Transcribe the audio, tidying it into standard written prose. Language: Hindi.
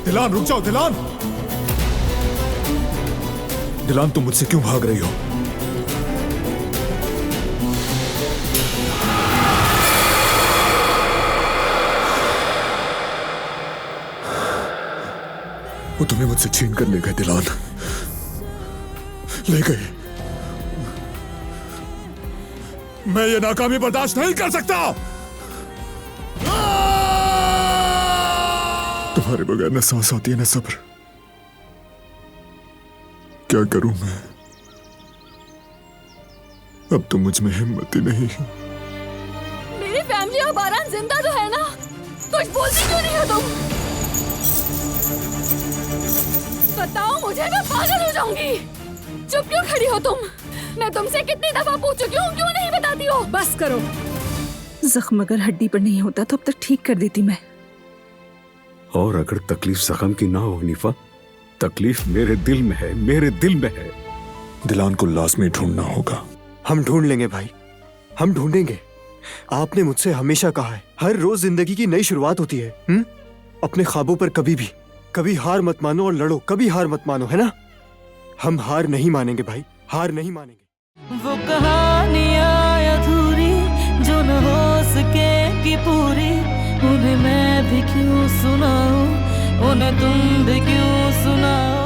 दिलान रुक जाओ, दिलान। दिलान तुम मुझसे क्यों भाग रही हो? वो तुम्हें मुझसे छीन कर ले गए दिलान, ले गए। मैं ये नाकामी बर्दाश्त नहीं कर सकता। तुम्हारे बगैर न सांस आती है न सब्र। क्या करूं मैं? अब तो मुझ में हिम्मत ही नहीं है। मेरी फैमिली और बारान जिंदा तो है ना? कुछ बोलती क्यों नहीं हो तुम? बताओ मुझे, मैं पागल हो जाऊंगी। चुप क्यों खड़ी हो तुम? मैं तुमसे कितनी दफा पूछ चुकी हूँ, क्यों नहीं बताती हो? बस करो। जख्म अगर हड्डी पर नहीं होता तो अब तक ठीक कर देती मैं। और अगर तकलीफ जख्म की ना हो हनीफा, तकलीफ मेरे दिल में है, मेरे दिल में है। दिलान को लाजमी ढूंढना होगा। हम ढूंढ लेंगे भाई, हम ढूंढेंगे। आपने मुझसे हमेशा कहा है, हर रोज जिंदगी की नई शुरुआत होती है। अपने ख्वाबों पर कभी हार मत मानो और लड़ो, कभी हार मत मानो, है ना? हम हार नहीं मानेंगे भाई, हार नहीं मानेंगे। वो कहानियाँ अधूरी जो न हो सके कि पूरी, उन्हें मैं भी क्यों सुनाऊं, उन्हें तुम भी क्यों सुनाओ।